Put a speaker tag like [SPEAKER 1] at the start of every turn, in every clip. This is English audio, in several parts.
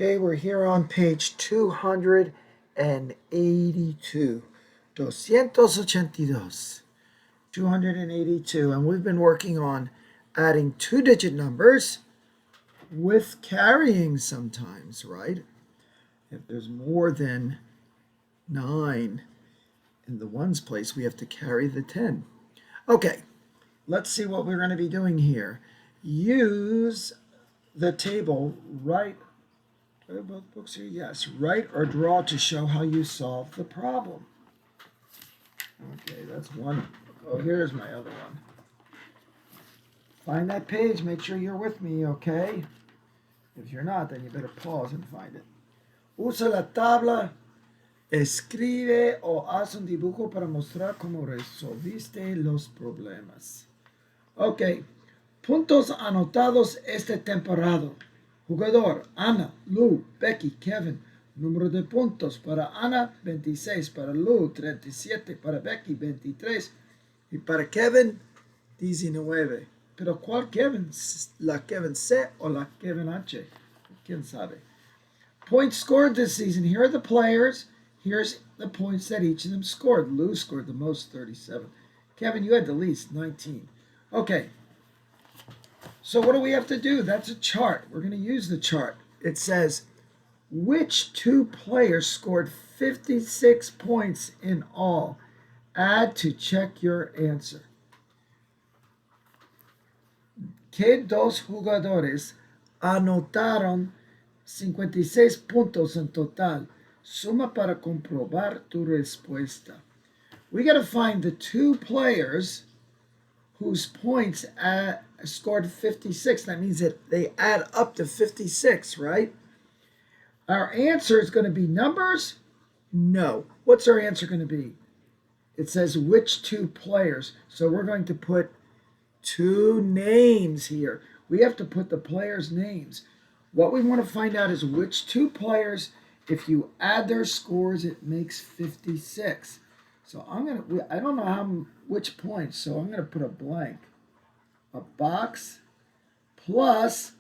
[SPEAKER 1] Okay, we're here on page 282. 282. 282. And we've been working on adding two-digit numbers with carrying sometimes, right? If there's more than 9 in the ones place, we have to carry the 10. Okay, let's see what we're going to be doing here. Use the table, right? Both books here, yes. Write or draw to show how you solve the problem. Okay, that's one. Oh, here's my other one. Find that page. Make sure you're with me, okay? If you're not, then you better pause and find it. Usa la tabla, escribe o haz un dibujo para mostrar cómo resolviste los problemas. Ok, puntos anotados esta temporada. Jugador, Ana, Lou, Becky, Kevin. Número de puntos para Ana, 26, para Lou, 37, para Becky, 23 y para Kevin, 19. Pero ¿cuál Kevin? ¿La Kevin C o la Kevin H? ¿Quién sabe? Points scored this season. Here are the players. Here's the points that each of them scored. Lou scored the most, 37. Kevin, you had the least, 19. Okay, so what do we have to do? That's a chart. We're going to use the chart. It says, which two players scored 56 points in all? Add to check your answer. ¿Qué dos jugadores anotaron 56 puntos en total? Suma para comprobar tu respuesta. We got to find the two players whose points scored 56. That means that they add up to 56, right? Our answer is going to be numbers? No. What's our answer going to be? It says which two players. So we're going to put two names here. We have to put the players' names. What we want to find out is which two players, if you add their scores, it makes 56. So I don't know which points, so I'm going to put a blank. A box plus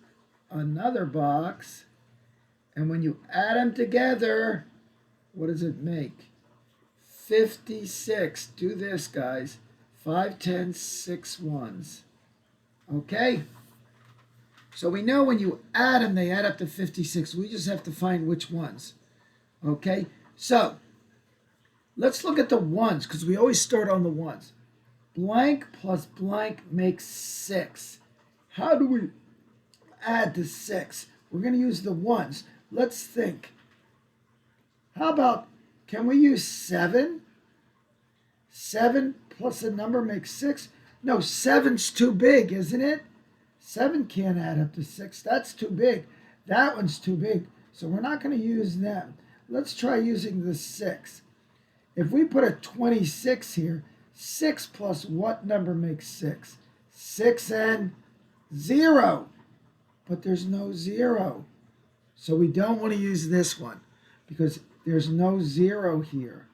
[SPEAKER 1] another box. And when you add them together, what does it make? 56. Do this, guys. 5, 10, 6 ones. Okay? So we know when you add them, they add up to 56. We just have to find which ones. Okay? So, let's look at the ones, because we always start on the ones. Blank plus blank makes 6. How do we add to 6? We're going to use the ones. Let's think. How about, can we use 7? 7 plus a number makes 6? No, 7's too big, isn't it? 7 can't add up to 6. That's too big. That one's too big. So we're not going to use them. Let's try using the 6. If we put a 26 here, 6 plus what number makes 6? 6 and 0. But there's no 0. So we don't want to use this one because there's no 0 here.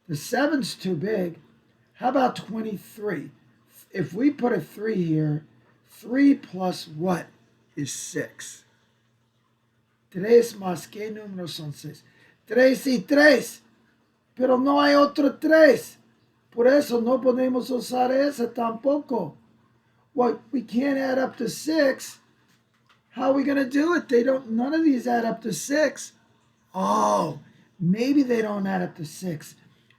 [SPEAKER 1] The 7's too big. How about 23? If we put a 3 here, 3 plus what is 6? 3 más qué números son 6? 3 y 3. Pero no hay otro 3. Por eso no podemos usar esa tampoco. Well, we can't add up to 6. How are we going to do it? None of these add up to 6. Oh, maybe they don't add up to 6.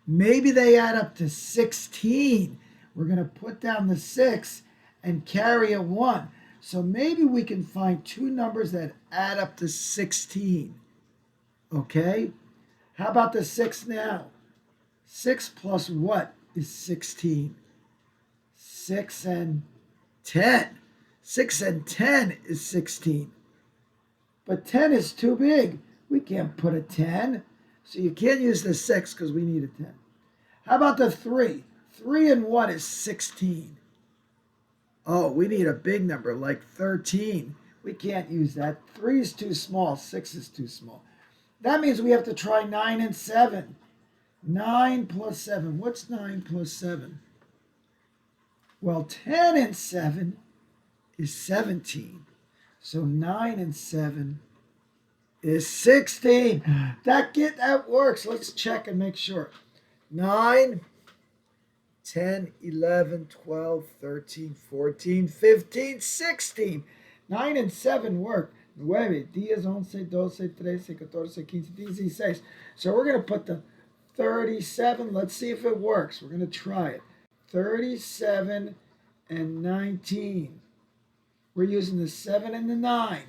[SPEAKER 1] Maybe they add up to 16. We're going to put down the 6 and carry a 1. So maybe we can find two numbers that add up to 16. Okay? How about the 6 now? 6 plus what is 16? 6 and 10. 6 and 10 is 16. But 10 is too big. We can't put a 10. So you can't use the 6 because we need a 10. How about the 3? 3 and 1 is 16. Oh, we need a big number like 13. We can't use that. 3 is too small. 6 is too small. That means we have to try 9 and 7. 9 plus 7. What's 9 plus 7? Well, 10 and 7 is 17. So 9 and 7 is 16. That works. Let's check and make sure. 9, 10, 11, 12, 13, 14, 15, 16. 9 and 7 work. 9, 10, 11, 12, 13, 14, 15, 16. So we're going to put the 37. Let's see if it works. We're going to try it. 37 and 19. We're using the 7 and the 9.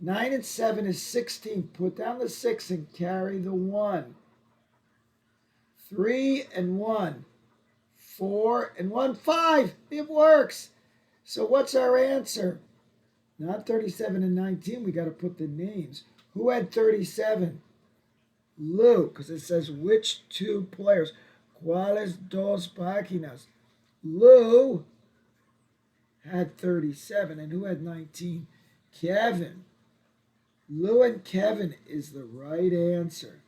[SPEAKER 1] 9 and 7 is 16. Put down the 6 and carry the 1. 3 and 1. 4 and 1. 5. It works. So what's our answer? Not 37 and 19. We got to put the names. Who had 37? Lou, because it says which two players. ¿Cuáles dos páginas? Lou had 37. And who had 19? Kevin. Lou and Kevin is the right answer.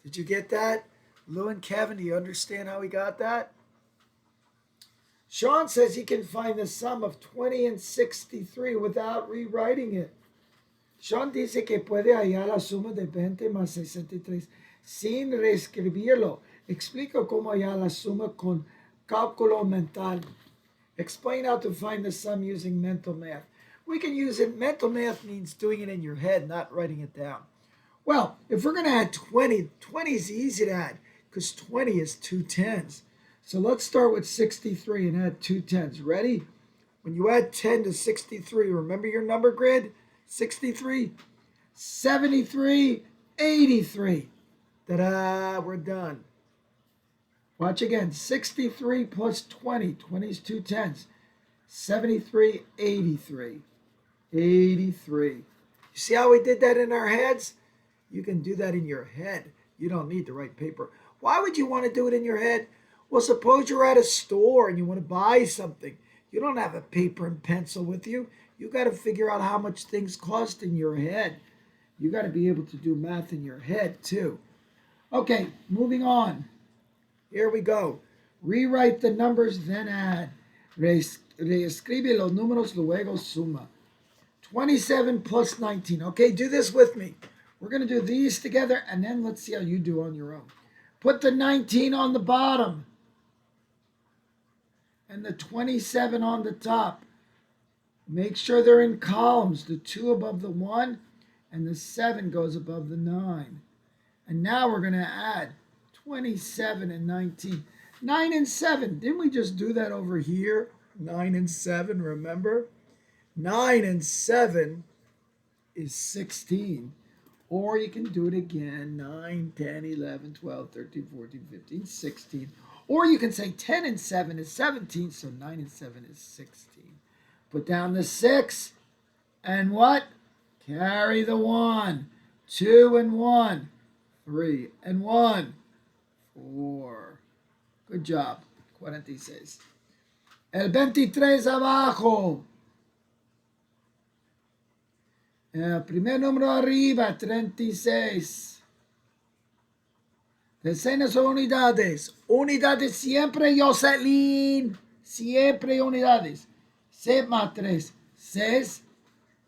[SPEAKER 1] Did you get that? Lou and Kevin, do you understand how we got that? Sean says he can find the sum of 20 and 63 without rewriting it. Sean dice que puede hallar la suma de 20 más 63 sin reescribirlo. Explico cómo hallar la suma con cálculo mental. Explain how to find the sum using mental math. We can use it. Mental math means doing it in your head, not writing it down. Well, if we're going to add 20, 20 is easy to add because 20 is 2 tens. So let's start with 63 and add 2 tens. Ready? When you add 10 to 63, remember your number grid? 63, 73, 83. Ta-da, we're done. Watch again. 63 plus 20. 20 is 2 tens. 73, 83. 83. You see how we did that in our heads? You can do that in your head. You don't need to write paper. Why would you want to do it in your head? Well, suppose you're at a store and you want to buy something. You don't have a paper and pencil with you. You got to figure out how much things cost in your head. You got to be able to do math in your head too. Okay, moving on. Here we go. Rewrite the numbers, then add. Reescribe los números, luego suma. 27 plus 19. Okay, do this with me. We're going to do these together, and then let's see how you do on your own. Put the 19 on the bottom and the 27 on the top. Make sure they're in columns, the 2 above the 1 and the 7 goes above the 9. And now we're going to add 27 and 19. 9 and 7. Didn't we just do that over here? 9 and 7, remember? 9 and 7 is 16. Or you can do it again. 9, 10, 11, 12, 13, 14, 15, 16. Or you can say 10 and 7 is 17, so 9 and 7 is 16. Put down the 6, and what? Carry the 1. 2 and 1. 3 and 1. 4. Good job. 46. El 23 abajo. El primer número arriba, 36. Decenas o unidades. Unidades siempre, Jocelyn. Siempre unidades. 6 más 3. 6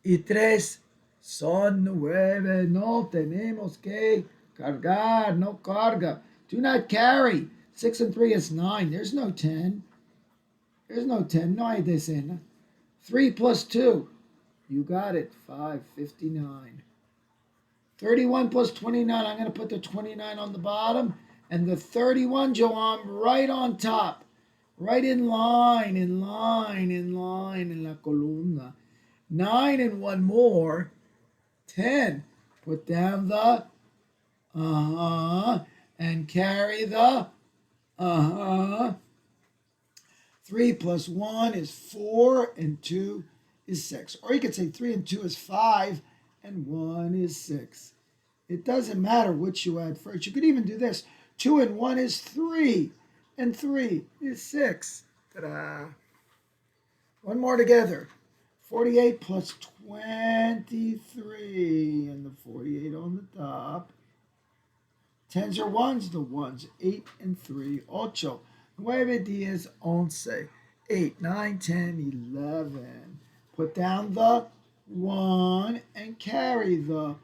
[SPEAKER 1] y 3 son 9. No tenemos que cargar. No carga. Do not carry. 6 and 3 is 9. There's no 10. There's no 10. No hay decena. 3 plus 2. You got it. 5, 59. 31 plus 29. I'm going to put the 29 on the bottom. And the 31, Joam, right on top. Right in line, in line, in line, in la columna. 9 and 1 more. 10. Put down the and carry the 3 plus 1 is 4 and 2 is 6. Or you could say 3 and 2 is 5 and 1 is 6. It doesn't matter which you add first. You could even do this. 2 and 1 is 3 and 3 is 6. Ta-da! One more together. 48 plus 23 and the 48 on the top. Tens or ones? The ones. 8 and 3. 8. 9, 10, 11. 8, 9, 10, 11. Put down the 1 and carry the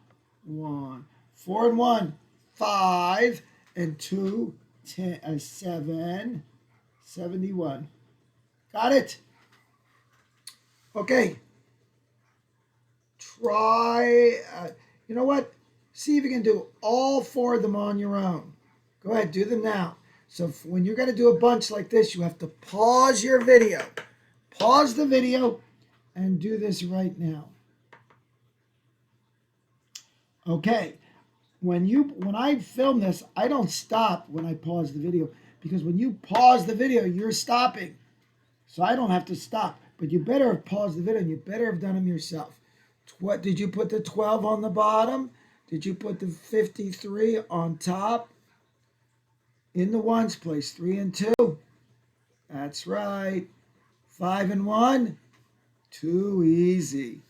[SPEAKER 1] 1. 4 and 1, 5. And 2, 10, 7, 71. Got it? Okay. Try, you know what? See if you can do all 4 of them on your own. Go ahead, do them now. So when you're going to do a bunch like this, you have to pause your video. Pause the video and do this right now. Okay. When I film this, I don't stop when I pause the video, because when you pause the video, you're stopping. So I don't have to stop. But you better have paused the video and you better have done them yourself. What did you put the 12 on the bottom? Did you put the 53 on top? In the ones place, 3 and 2. That's right. 5 and 1. Too easy.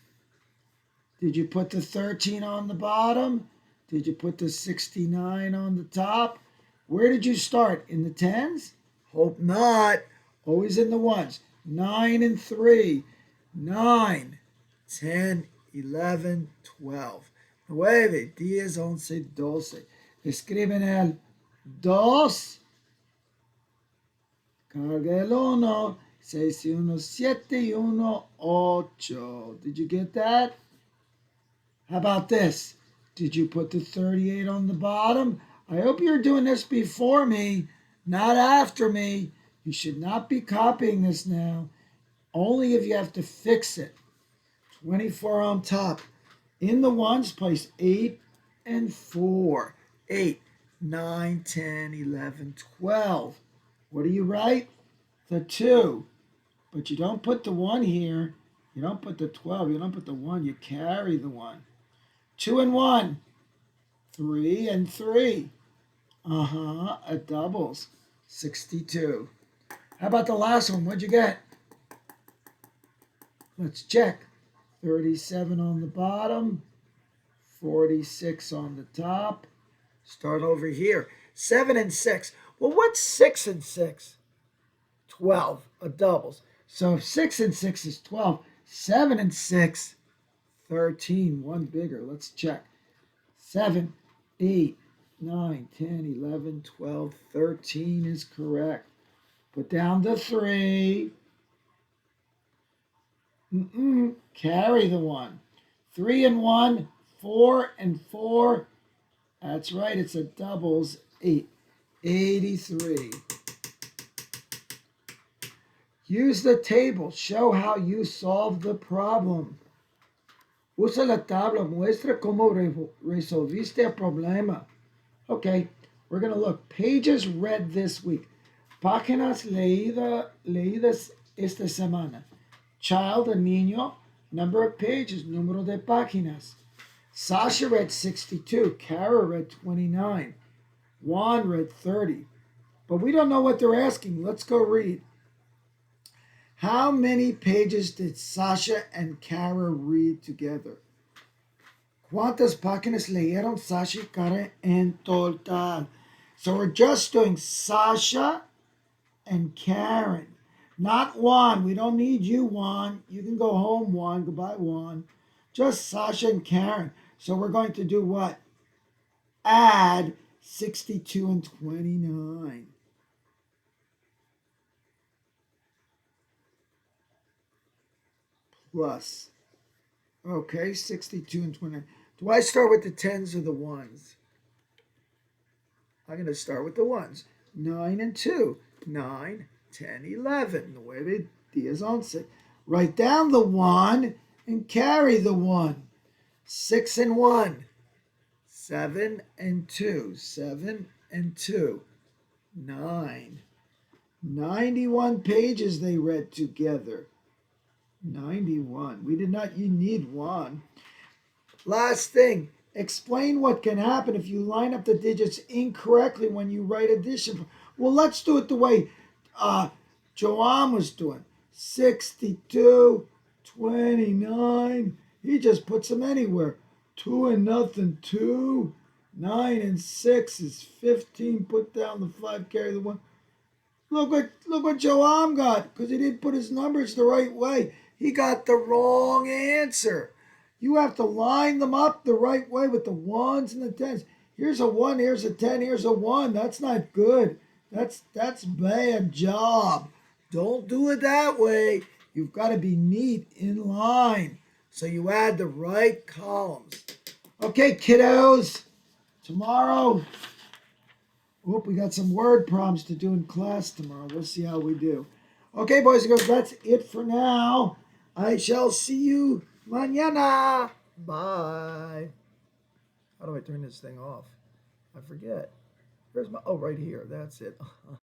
[SPEAKER 1] Did you put the 13 on the bottom? Did you put the 69 on the top? Where did you start? In the 10s? Hope not. Always in the ones. 9 and 3. 9, 10, 11, 12. 9, 10, 11, 12. Escriben el 2. Carga el 1. 6 y 1, 7 y 1, 8. Did you get that? How about this? Did you put the 38 on the bottom? I hope you're doing this before me, not after me. You should not be copying this now. Only if you have to fix it. 24 on top. In the ones, place 8 and 4. 8, 9, 10, 11, 12. What do you write? The 2. But you don't put the 1 here. You don't put the 12. You don't put the 1. You carry the 1. 2 and 1. 3 and 3. A doubles. 62. How about the last one? What'd you get? Let's check. 37 on the bottom. 46 on the top. Start over here. 7 and 6. Well, what's 6 and 6? 12. A doubles. So if 6 and 6 is 12, 7 and 6, 13. One bigger. Let's check. 7, 8, 9, 10, 11, 12, 13 is correct. Put down the 3. Carry the 1. 3 and 1, 4 and 4. That's right, it's a doubles. 8. 83. Use the table. Show how you solve the problem. Usa la tabla. Muestra cómo resolviste el problema. Okay, we're going to look. Pages read this week. Páginas leídas esta semana. Child, a niño. Number of pages, número de páginas. Sasha read 62. Kara read 29. Juan read 30. But we don't know what they're asking. Let's go read. How many pages did Sasha and Kara read together? ¿Cuántas páginas leyeron Sasha y Kara en total? So we're just doing Sasha and Karen. Not Juan. We don't need you, Juan. You can go home, Juan. Goodbye, Juan. Just Sasha and Karen. So we're going to do what? Add 62 and 29. Plus. Okay, 62 and 29. Do I start with the 10s or the 1s? I'm going to start with the 1s. 9 and 2. 9, 10, 11. 9, 10, 11. Write down the 1 and carry the 1. 6 and 1. 7 and 2. 7 and 2. 9. 91 pages they read together. 91. We did not, you need 1. Last thing, explain what can happen if you line up the digits incorrectly when you write addition. Well, let's do it the way Joanne was doing. 62, 29. He just puts them anywhere. 2 and nothing, 2. 9 and 6 is 15. Put down the 5, carry the 1. Look what Joam got, because he didn't put his numbers the right way. He got the wrong answer. You have to line them up the right way with the ones and the tens. Here's a 1, here's a 10, here's a 1. That's not good. That's bad job. Don't do it that way. You've got to be neat in line. So you add the right columns. Okay, kiddos. Tomorrow, we got some word problems to do in class tomorrow. We'll see how we do. Okay, boys and girls, that's it for now. I shall see you mañana. Bye. How do I turn this thing off? I forget. Where's my, oh, right here. That's it.